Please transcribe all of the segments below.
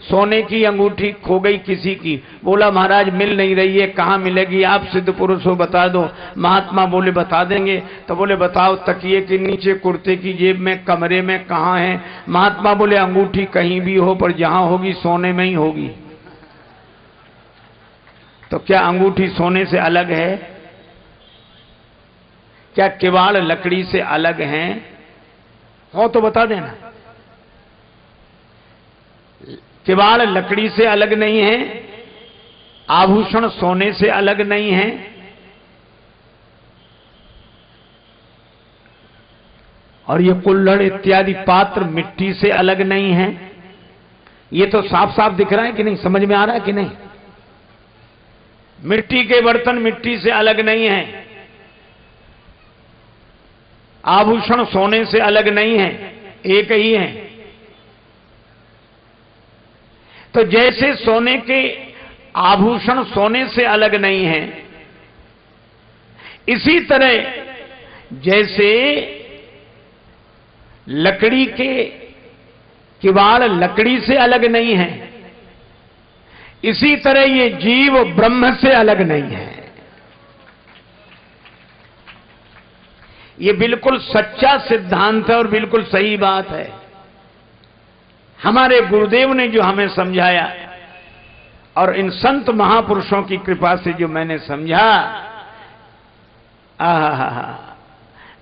सोने की अंगूठी खो गई किसी की, बोला महाराज मिल नहीं रही है, कहाँ मिलेगी, आप सिद्ध पुरुष हो बता दो। महात्मा बोले बता देंगे। तो बोले बताओ तकिए के नीचे, कुर्ते की जेब में, कमरे में, कहाँ है? महात्मा बोले अंगूठी कहीं भी हो, पर जहां होगी सोने में ही होगी। तो क्या अंगूठी सोने से अलग है? क्या किवाड़ लकड़ी से अलग हैं? हो तो बता देना। किवाड़ लकड़ी से अलग नहीं है, आभूषण सोने से अलग नहीं है, और ये कुल्हड़ इत्यादि पात्र मिट्टी से अलग नहीं है। ये तो साफ साफ दिख रहा है कि नहीं? समझ में आ रहा है कि नहीं? मिट्टी के बर्तन मिट्टी से अलग नहीं है, आभूषण सोने से अलग नहीं है, एक ही है। तो जैसे सोने के आभूषण सोने से अलग नहीं है, इसी तरह जैसे लकड़ी के किवाड़ लकड़ी से अलग नहीं है, इसी तरह ये जीव ब्रह्म से अलग नहीं है। ये बिल्कुल सच्चा सिद्धांत है और बिल्कुल सही बात है। हमारे गुरुदेव ने जो हमें समझाया और इन संत महापुरुषों की कृपा से जो मैंने समझा,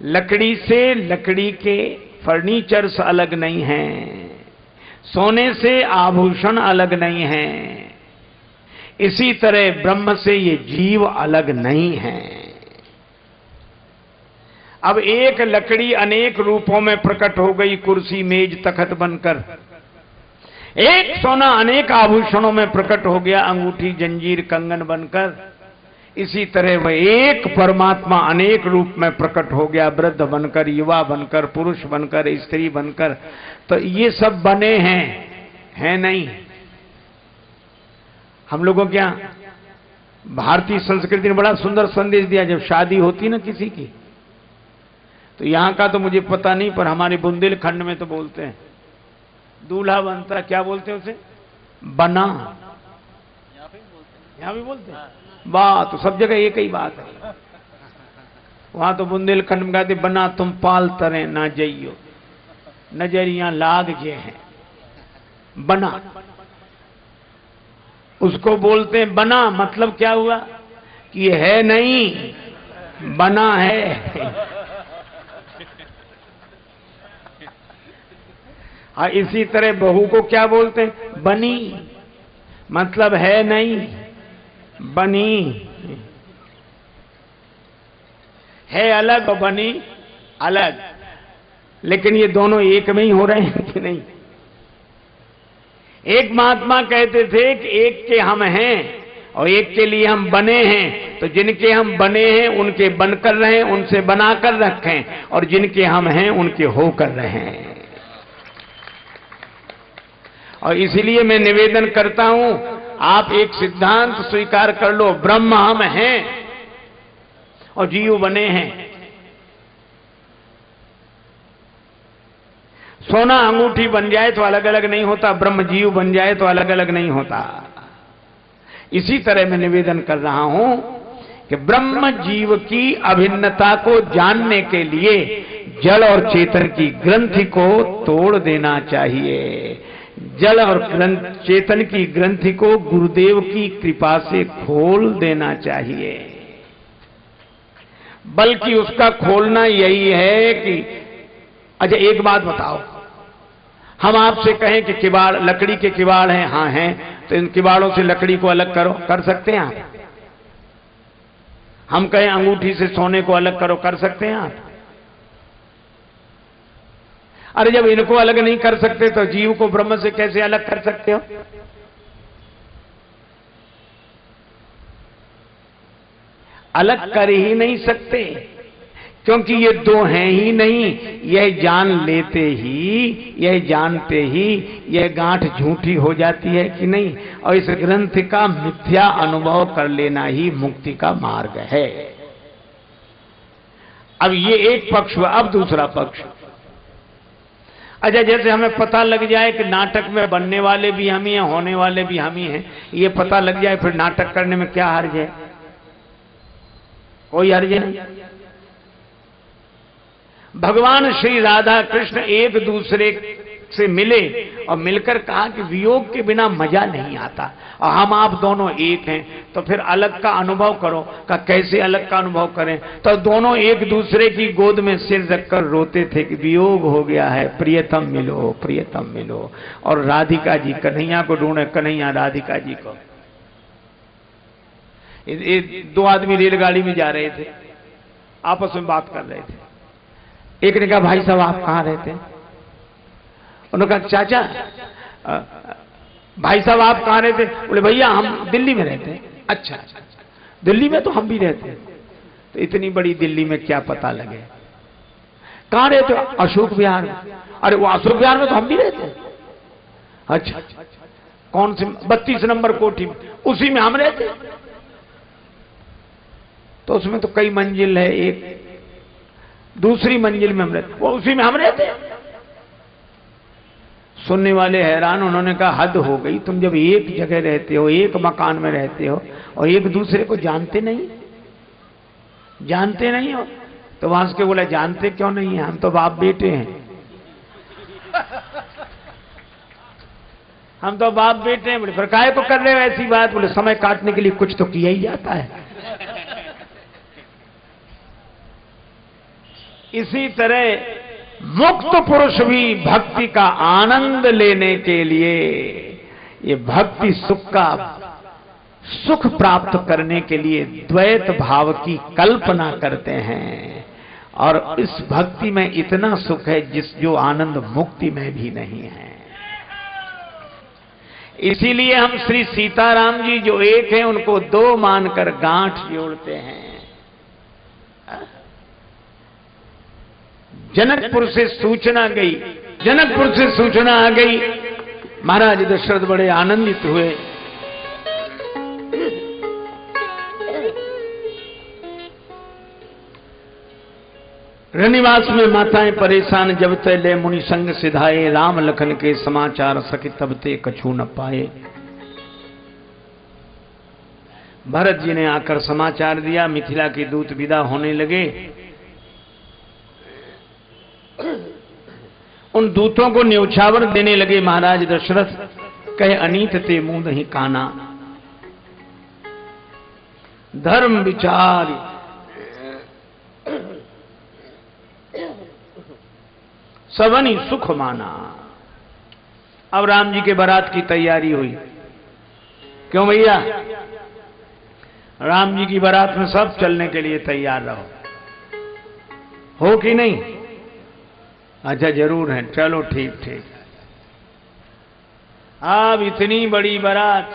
लकड़ी से लकड़ी के फर्नीचर्स अलग नहीं हैं, सोने से आभूषण अलग नहीं हैं, इसी तरह ब्रह्म से ये जीव अलग नहीं है। अब एक लकड़ी अनेक रूपों में प्रकट हो गई, कुर्सी मेज तखत बनकर। एक सोना अनेक आभूषणों में प्रकट हो गया, अंगूठी जंजीर कंगन बनकर। इसी तरह वह एक परमात्मा अनेक रूप में प्रकट हो गया, वृद्ध बनकर, युवा बनकर, पुरुष बनकर, स्त्री बनकर। तो ये सब बने हैं नहीं। हम लोगों के यहाँ भारतीय संस्कृति ने बड़ा सुंदर संदेश दिया। जब शादी होती ना किसी की, तो यहां का तो मुझे पता नहीं, पर हमारे बुंदेलखंड में तो बोलते हैं दूल्हा बनता, क्या बोलते हैं उसे? बना। यहां भी बोलते हैं। वाह, तो सब जगह एक ही बात है। वहां तो बुंदेलखंड में कहते बना तुम पाल तरे ना जइयो, नजरिया लाग जे हैं। बना उसको बोलते हैं बना। मतलब क्या हुआ कि ये है नहीं, बना है। हाँ, इसी तरह बहू को क्या बोलते हैं? बनी। मतलब है नहीं, बनी। है अलग और बनी अलग, लेकिन ये दोनों एक में ही हो रहे हैं कि नहीं? एक महात्मा कहते थे कि एक के हम हैं और एक के लिए हम बने हैं। तो जिनके हम बने हैं उनके बनकर रहें, उनसे बनाकर रखें, और जिनके हम हैं उनके होकर रहें। और इसलिए मैं निवेदन करता हूं, आप एक सिद्धांत स्वीकार कर लो, ब्रह्म हम हैं और जीव बने हैं। सोना अंगूठी बन जाए तो अलग अलग नहीं होता, ब्रह्म जीव बन जाए तो अलग अलग नहीं होता। इसी तरह मैं निवेदन कर रहा हूं कि ब्रह्म जीव की अभिन्नता को जानने के लिए जड़ और चेतन की ग्रंथि को तोड़ देना चाहिए। जड़ और चेतन की ग्रंथि को गुरुदेव की कृपा से खोल देना चाहिए। बल्कि उसका खोलना यही है कि अच्छा एक बात बताओ, हम आपसे कहें कि किवाड़ लकड़ी के किवाड़ हैं, हाँ हैं, तो इन किवाड़ों से लकड़ी को अलग करो, कर सकते हैं आप? हम कहें अंगूठी से सोने को अलग करो, कर सकते हैं आप? अरे जब इनको अलग नहीं कर सकते तो जीव को ब्रह्म से कैसे अलग कर सकते हो? अलग कर ही नहीं सकते, क्योंकि ये दो हैं ही नहीं। यह जान लेते ही, यह जानते ही यह गांठ झूठी हो जाती है कि नहीं? और इस ग्रंथ का मिथ्या अनुभव कर लेना ही मुक्ति का मार्ग है। अब ये एक पक्ष हुआ। अब दूसरा पक्ष, अच्छा, जैसे हमें पता लग जाए कि नाटक में बनने वाले भी हम ही हैं, होने वाले भी हम ही हैं, ये पता लग जाए, फिर नाटक करने में क्या हर्ज है? कोई हर्ज नहीं। भगवान श्री राधा कृष्ण एक दूसरे से मिले और मिलकर कहा कि वियोग के बिना मजा नहीं आता, और हम आप दोनों एक हैं, तो फिर अलग का अनुभव करो। का कैसे अलग का अनुभव करें? तो दोनों एक दूसरे की गोद में सिर रखकर रोते थे कि वियोग हो गया है, प्रियतम मिलो, प्रियतम मिलो। और राधिका जी कन्हैया को ढूंढे, कन्हैया राधिका जी को। दो आदमी रेलगाड़ी में जा रहे थे, आपस में बात कर रहे थे। एक ने कहा, भाई साहब आप कहां रहते हैं? उन्होंने कहा, चाचा भाई साहब आप कहां रहते? बोले, भैया हम दिल्ली में रहते हैं। अच्छा, दिल्ली में तो हम भी रहते हैं। तो इतनी बड़ी दिल्ली में क्या पता लगे? कहां रहते हो? अशोक विहार में। अरे वो अशोक विहार में तो हम भी रहते हैं। अच्छा, कौन सी? 32 नंबर कोठी में। उसी में हम रहते हैं। तो उसमें तो कई मंजिल है, एक दूसरी मंजिल में हम रहते, वो उसी में हम रहते हैं। सुनने वाले हैरान। उन्होंने कहा, हद हो गई, तुम जब एक जगह रहते हो, एक मकान में रहते हो और एक दूसरे को जानते नहीं हो? तो वहां से बोला, जानते क्यों नहीं है, हम तो बाप बेटे हैं। हम तो बाप बेटे हैं। बोले, फिर काहे को कर रहे हो ऐसी बात? बोले, समय काटने के लिए कुछ तो किया ही जाता है। इसी तरह मुक्त पुरुष भी भक्ति का आनंद लेने के लिए, ये भक्ति सुख प्राप्त करने के लिए द्वैत भाव की कल्पना करते हैं। और इस भक्ति में इतना सुख है जो आनंद मुक्ति में भी नहीं है। इसीलिए हम श्री सीताराम जी जो एक हैं, उनको दो मानकर गांठ जोड़ते हैं। जनकपुर से सूचना आ गई। महाराज दशरथ बड़े आनंदित हुए। रनिवास में माताएं परेशान, जब ते ले मुनि संग सिधाए, राम लखन के समाचार सके तब ते कछु न पाए। भरत जी ने आकर समाचार दिया, मिथिला के दूत विदा होने लगे। उन दूतों को न्यौछावर देने लगे महाराज दशरथ। कहे, अनीत ते मुंह नहीं काना, धर्म विचार सबनी सुख माना। अब राम जी के बारात की तैयारी हुई। क्यों भैया? राम जी की बारात में सब चलने के लिए तैयार रहो, हो कि नहीं? अच्छा, जरूर है, चलो ठीक। अब इतनी बड़ी बारात,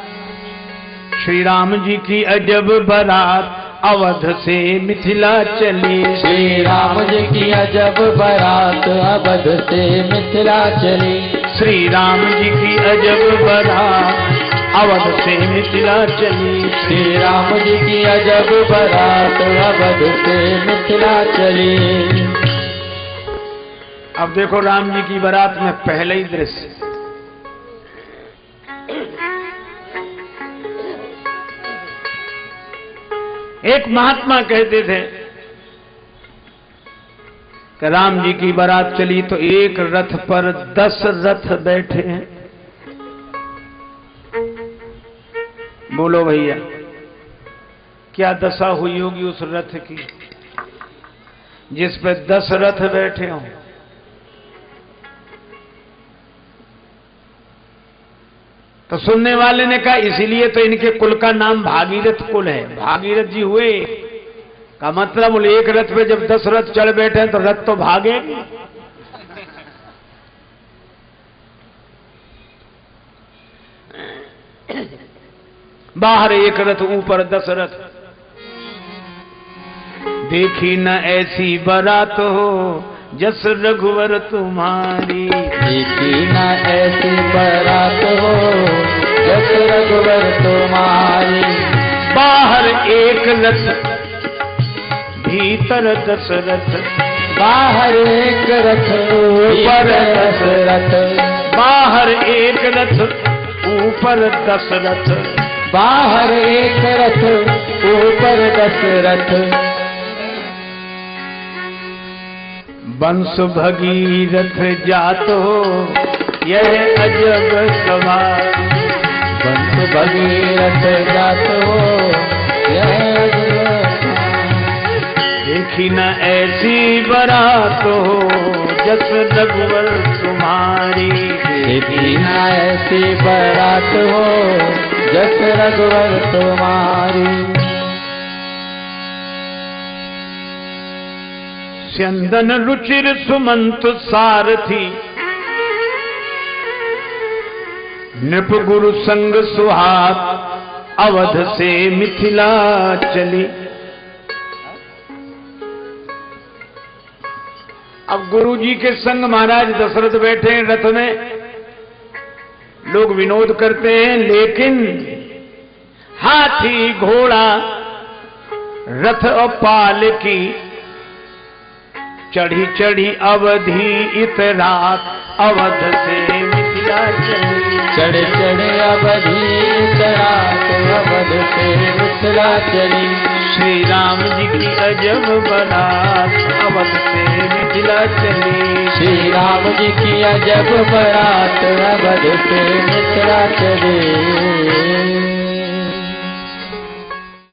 श्री राम जी की अजब बारात अवध से मिथिला चली। श्री राम जी की अजब बारात अवध से मिथिला चली। श्री राम जी की अजब बारात अवध से मिथिला चली। श्री राम जी की अजब बारात अवध से मिथिला चली। अब देखो राम जी की बारात में पहले ही दृश्य। एक महात्मा कहते थे कि राम जी की बारात चली तो एक रथ पर 10 रथ बैठे हैं। बोलो भैया, क्या दशा हुई होगी उस रथ की जिस पे 10 रथ बैठे हों। तो सुनने वाले ने कहा, इसीलिए तो इनके कुल का नाम भागीरथ कुल है। भागीरथ जी हुए का मतलब, बोले एक रथ पे जब 10 रथ चढ़ बैठे हैं तो रथ तो भागेंगे। बाहर एक रथ, ऊपर 10 रथ। देखी न ऐसी बारात हो जस रघुवर तुम्हारी। देखी न ऐसी बारात हो जस रघुवर तुम्हारी। बाहर एक रथ भीतर 10 रथ। बाहर एक रथ ऊपर 10 रथ, बाहर एक रथ ऊपर 10 रथ, बाहर एक रथ ऊपर 10 रथ, वंश भगीरथ जातो यह अजब सवार, वंश भगीरथ जातो यह अजब सवार, देखी न ऐसी बारात हो जस रघुवर तुम्हारी, देखी न ऐसी बारात हो जस रघुवर तुम्हारी, चंदन रुचिर सुमंत सारथी, नृप गुरु संग सुहाग अवध से मिथिला चली। अब गुरु जी के संग महाराज दशरथ बैठे हैं रथ में, लोग विनोद करते हैं, लेकिन हाथी घोड़ा रथ और पाल की चढ़ी चढ़ी अवधि इतरात अवध से मिथिला चली, चढ़े चढ़े अवधि इतरात अवध से मिथिला चली, श्री राम जी की अजब बारात अवध से मिथिला चली, श्री राम जी की अजब बारात अवध से मिथिला चली।